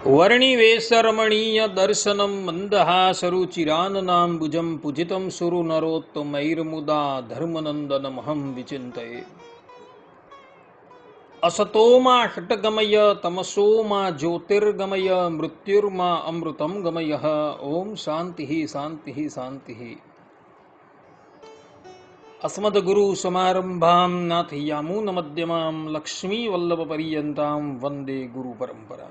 वर्णिवेशरमणीय दर्शनं मन्दहासरुचिराननाम्बुजं पूजितं सुरु नरोत्तमैर्मुदा धर्मनन्दनमहं विचिन्तये। असतो मा षट्गमय तमसो मा ज्योतिर्गमय मृत्युर्मा अमृतं गमयः। ओम शान्तिः शान्तिः शान्तिः। अस्मद्गुरु समारंभां नाथयामुनमध्यमां लक्ष्मीवल्लभपर्यन्तां वंदे गुरु परंपरा।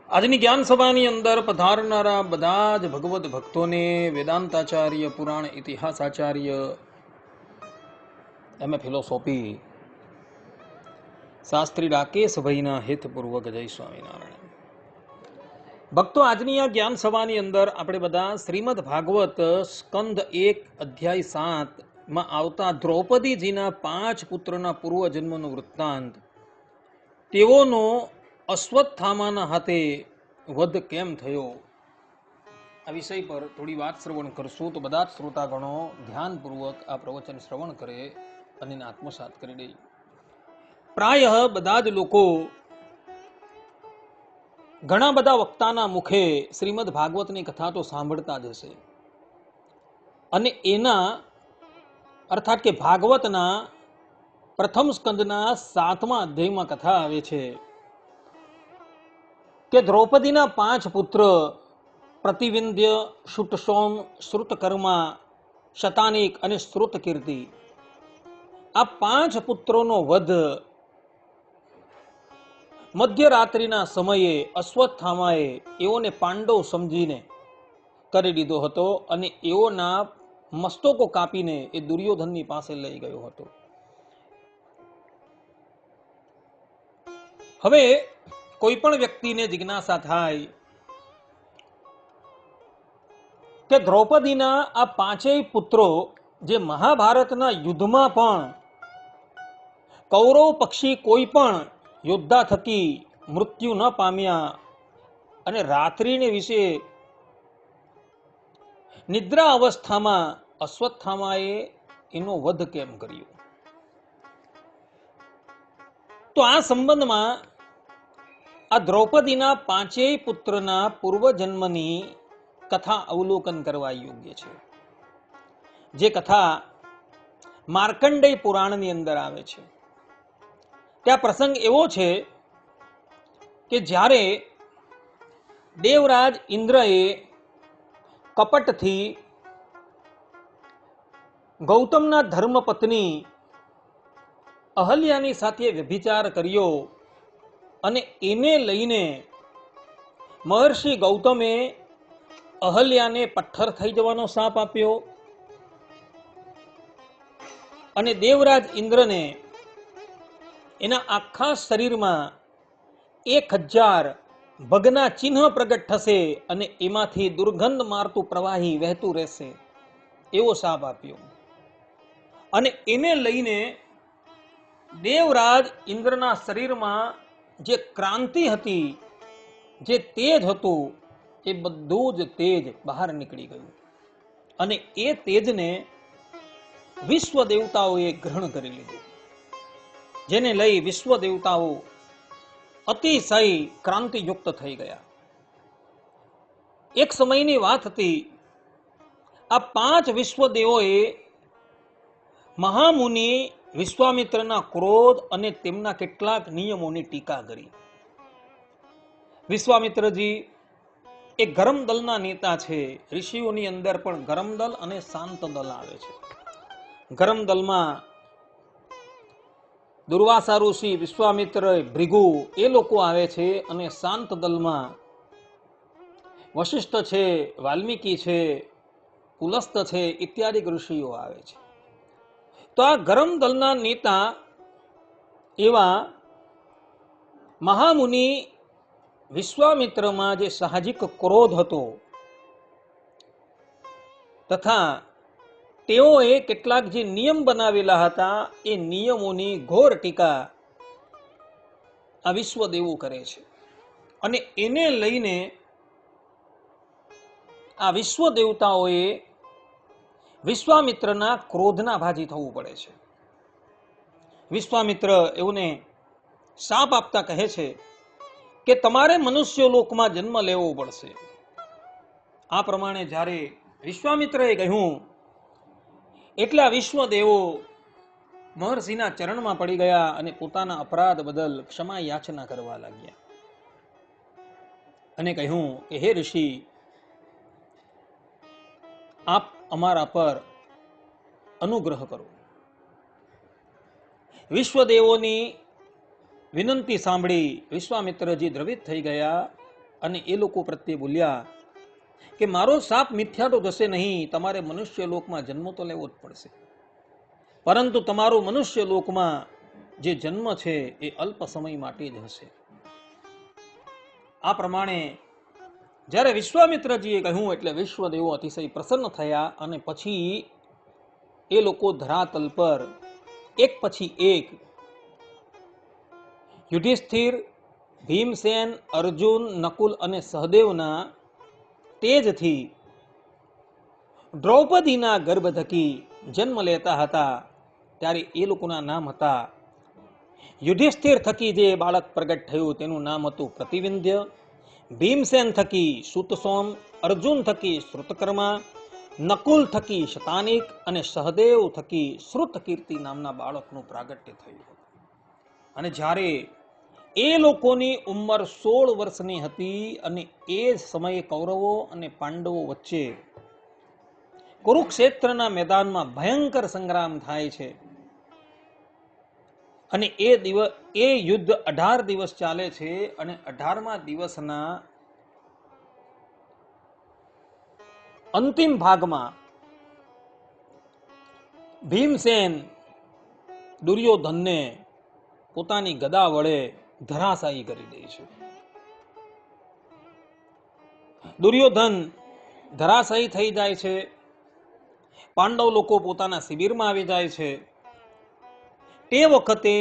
આજની જ્ઞાન સભાની અંદર પધારનારા બધા જ ભગવદ ભક્તોને વેદાંતાચાર્ય, પુરાણ ઇતિહાસાચાર્ય, એમ ફિલોસોફી શાસ્ત્રી રાકેશભાઈના હિતપૂર્વક જય સ્વામિનારાયણ. ભક્તો, આજની આ જ્ઞાન સભાની અંદર આપણે બધા શ્રીમદ ભાગવત સ્કંદ 1 અધ્યાય 7 માં આવતા દ્રૌપદીજીના 5 પુત્રના પૂર્વજન્મનો વૃત્તાંત, તેઓનો અશ્વત્થામાના હાથે વધ કેમ થયો, આ વિષય પર થોડી વાત શ્રવણ કરશું. તો બધા જ શ્રોતાગણો ધ્યાનપૂર્વક આ પ્રવચન શ્રવણ કરે અને એને આત્મસાત કરી દે. પ્રાય બધા જ લોકો ઘણા બધા વક્તાના મુખે શ્રીમદ ભાગવતની કથા તો સાંભળતા જ હશે, અને એના અર્થાત કે ભાગવતના પ્રથમ સ્કંદના 7મા અધ્યાયમાં કથા આવે છે કે દ્રૌપદીના 5 પુત્ર પ્રતિવિંધ્ય, શુટસોમ, શ્રુતકર્મા, શતાનિક અને શ્રુતકીર્તિ, આ 5 પુત્રોનો વધ મધ્યરાત્રિના સમયે અશ્વત્થામાએ એઓને પાંડવ સમજીને કરી દીધો હતો, અને એઓના મસ્તકો કાપીને એ દુર્યોધનની પાસે લઈ ગયો હતો. હવે કોઈ પણ વ્યક્તિને જિજ્ઞાસા થાય કે દ્રૌપદીના આ 5 પુત્રો જે મહાભારતના યુદ્ધમાં પણ કૌરવ પક્ષી કોઈ પણ યોદ્ધા થકી મૃત્યુ ન પામ્યા, અને રાત્રિને વિશે નિદ્રા અવસ્થામાં અશ્વત્થામાએ એનો વધ કેમ કર્યો. તો આ સંબંધમાં આ દ્રૌપદીના 5 પુત્રના પૂર્વજન્મની કથા અવલોકન કરવા યોગ્ય છે. જે કથા માર્કંડેય પુરાણની અંદર આવે છે. ત્યાં પ્રસંગ એવો છે કે જ્યારે દેવરાજ ઇન્દ્રએ કપટથી ગૌતમના ધર્મપત્ની અહલ્યાની સાથે વ્યભિચાર કર્યો, અને એને લઈને મહર્ષિ ગૌતમે અહલ્યાને પથ્થર થઈ જવાનો શાપ આપ્યો, અને દેવરાજ ઇન્દ્રને એના આખા શરીરમાં 1000 ભગના ચિહ્ન પ્રગટ થશે, અને એમાંથી દુર્ગંધ મારતું પ્રવાહી વહેતું રહેશે, એવો શાપ આપ્યો. અને એને લઈને દેવરાજ ઇન્દ્રના શરીરમાં જે ક્રાંતિ હતી, જે તેજ હતું, એ બધું જ તેજ બહાર નીકળી ગયું, અને એ તેજને વિશ્વ દેવતાઓએ ગ્રહણ કરી લીધું, જેને લઈ વિશ્વ દેવતાઓ અતિશય ક્રાંતિયુક્ત થઈ ગયા. એક સમયની વાત હતી, આ 5 વિશ્વદેવોએ મહામુનિ વિશ્વામિત્રના ક્રોધ અને તેમના કેટલાક નિયમોની ટીકા કરી. વિશ્વામિત્રજી એ ગરમ દળના નેતા છે. ઋષિઓની અંદર પણ ગરમ દળ અને શાંત દળ આવે છે. ગરમ દળમાં દુર્વાસા ઋષિ, વિશ્વામિત્ર, ભૃગુ એ લોકો આવે છે, અને શાંત દળમાં વશિષ્ઠ છે, વાલ્મીકી છે, પુલસ્ત છે, ઇત્યાદિ ઋષિઓ આવે છે. તો આ ગરમ દળના નેતા એવા મહામુનિ વિશ્વામિત્રમાં જે સાહજિક ક્રોધ હતો, તથા તેઓએ કેટલાક જે નિયમ બનાવેલા હતા, એ નિયમોની ઘોર ટીકા આ વિશ્વદેવો કરે છે. અને એને લઈને આ વિશ્વ દેવતાઓએ વિશ્વામિત્રના ક્રોધના ભાજી થવું પડે છે. વિશ્વામિત્ર એઓને શાપ આપતા કહે છે કે તમારે મનુષ્ય લોકમાં જન્મ લેવો પડશે. આ પ્રમાણે જ્યારે વિશ્વામિત્રએ કહ્યું એટલે આ વિશ્વદેવો મહર્ષિના ચરણમાં પડી ગયા અને પોતાના અપરાધ બદલ ક્ષમા યાચના કરવા લાગ્યા અને કહ્યું કે હે ઋષિ, આપ અમારા પર અનુગ્રહ કરો. વિશ્વદેવોની વિનંતી સાંભળી વિશ્વામિત્રજી દ્રવિત થઈ ગયા અને એ લોકો પ્રત્યે બોલ્યા કે મારો શાપ મિથ્યા તો જશે નહીં, તમારે મનુષ્ય લોકમાં જન્મ તો લેવો જ પડશે, પરંતુ તમારો મનુષ્ય લોકમાં જે જન્મ છે એ અલ્પ સમય માટે જ હશે. આ પ્રમાણે જ્યારે વિશ્વામિત્રજીએ કહ્યું એટલે વિશ્વદેવો અતિશય પ્રસન્ન થયા અને પછી એ લોકો ધરાતલ પર એક પછી એક યુધિષ્ઠિર, ભીમસેન, અર્જુન, નકુલ અને સહદેવના તેજથી દ્રૌપદીના ગર્ભ થકી જન્મ લેતા હતા. ત્યારે એ લોકોના નામ હતા, યુધિષ્ઠિર થકી જે બાળક પ્રગટ થયું તેનું નામ હતું પ્રતિવિંધ્ય, ભીમસેન થકી સુતસોમ, અર્જુન થકી શ્રુતકર્મા, નકુલ થકી શતાનિક અને સહદેવ થકી શ્રુતકીર્તિ નામના બાળકનું પ્રાગટ્ય થયું. અને જ્યારે એ લોકોની ઉંમર 16 વર્ષની હતી અને એ સમયે કૌરવો અને પાંડવો વચ્ચે કુરુક્ષેત્રના મેદાનમાં ભયંકર સંગ્રામ થાય છે અને એ યુદ્ધ 18 દિવસ ચાલે છે અને 18મા દિવસના અંતિમ ભાગમાં ભીમસેન દુર્યોધનને પોતાની ગદા વડે ધરાશાયી કરી દે છે. દુર્યોધન ધરાશાયી થઈ જાય છે. પાંડવ લોકો પોતાના શિબિરમાં આવી જાય છે. તે વખતે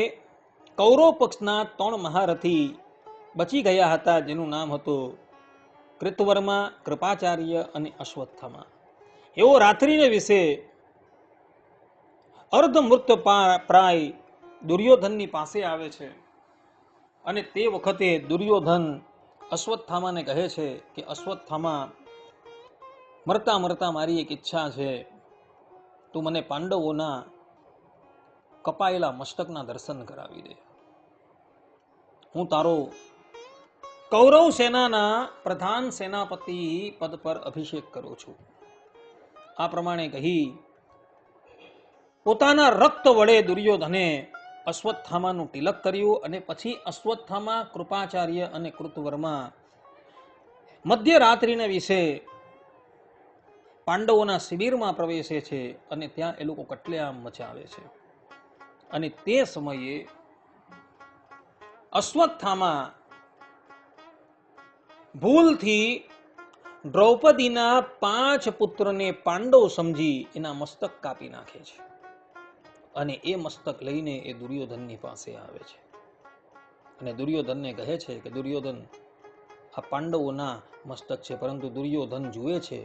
કૌરવ પક્ષના 3 મહારથી બચી ગયા હતા, જેનું નામ હતું કૃતવર્મા, કૃપાચાર્ય અને અશ્વત્થામા. એવો રાત્રિને વિશે અર્ધમૃત પ્રાય દુર્યોધનની પાસે આવે છે અને તે વખતે દુર્યોધન અશ્વત્થામાને કહે છે કે અશ્વત્થામા, મરતા મરતા મારી એક ઈચ્છા છે, તું મને પાંડવોના કપાયેલા મસ્તકના દર્શન કરાવી દે. હું તારો કૌરવ સેનાના પ્રધાન સેનાપતિ પદ પર અભિષેક કરું છું. આ પ્રમાણે કહી પોતાના રક્ત વડે દુર્યોધને અશ્વત્થામાનું તિલક કર્યું અને પછી અશ્વત્થામા, કૃપાચાર્ય અને કૃતવર્મા મધ્યરાત્રિને વિશે પાંડવોના શિબિરમાં પ્રવેશે છે અને ત્યાં એ લોકો કટલેઆમ મચાવે છે. અને તે સમયે અશ્વત્થામા ભૂલથી દ્રૌપદીના 5 પુત્રને પાંડવ સમજી એના મસ્તક કાપી નાખે છે અને એ મસ્તક લઈને એ દુર્યોધનની પાસે આવે છે અને દુર્યોધનને કહે છે કે દુર્યોધન, આ પાંડવોના મસ્તક છે, પરંતુ દુર્યોધન જુએ છે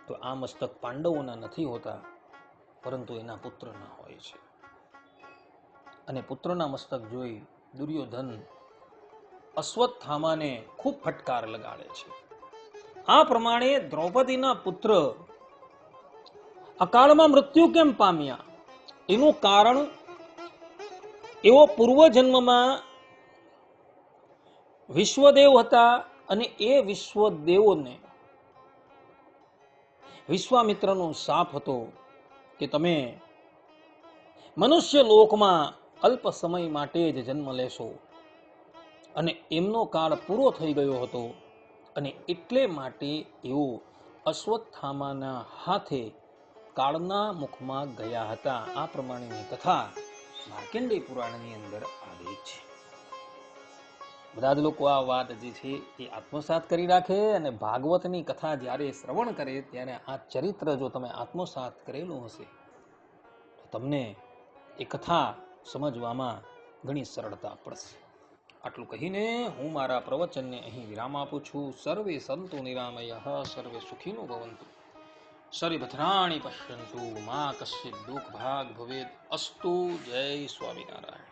તો આ મસ્તક પાંડવોના નથી હોતા, પરંતુ એના પુત્રના હોય છે. અને પુત્રના મસ્તક જોઈ દુર્યોધન અશ્વત્થામાને ખૂબ ફટકાર લગાડે છે. આ પ્રમાણે દ્રૌપદીના પુત્ર અકાળમાં મૃત્યુ કેમ પામ્યા એનું કારણ એવો પૂર્વજન્મમાં વિશ્વદેવ હતા અને એ વિશ્વદેવોને વિશ્વામિત્રનો શાપ હતો કે તમે મનુષ્ય લોકમાં અલ્પ સમય માટે જ જન્મ લેશો અને એમનો કાળ પૂરો થઈ ગયો હતો અને એટલે માટે એઓ અશ્વત્થામાના હાથે કાળના મુખમાં ગયા હતા. આ પ્રમાણેની કથા માર્કંડેય પુરાણની અંદર આવી છે. બધા જ લોકો આ વાત જે છે એ આત્મસાત કરી રાખે અને ભાગવતની કથા જ્યારે શ્રવણ કરે ત્યારે આ ચરિત્ર જો તમે આત્મસાત કરેલું હશે તો તમને એ કથા સમજવામાં ઘણી સરળતા પડશે. આટલું કહીને હું મારા પ્રવચનને અહીં વિરામ આપું છું. સર્વે સંતો નિરામયઃ, સર્વે સુખીનો ભવંતુ, સર્વે ભદ્રાણિ પશ્યન્તુ, મા કશ્ચિદ દુઃખ ભાગ ભવેદ. અસ્તુ. જય સ્વામિનારાયણ.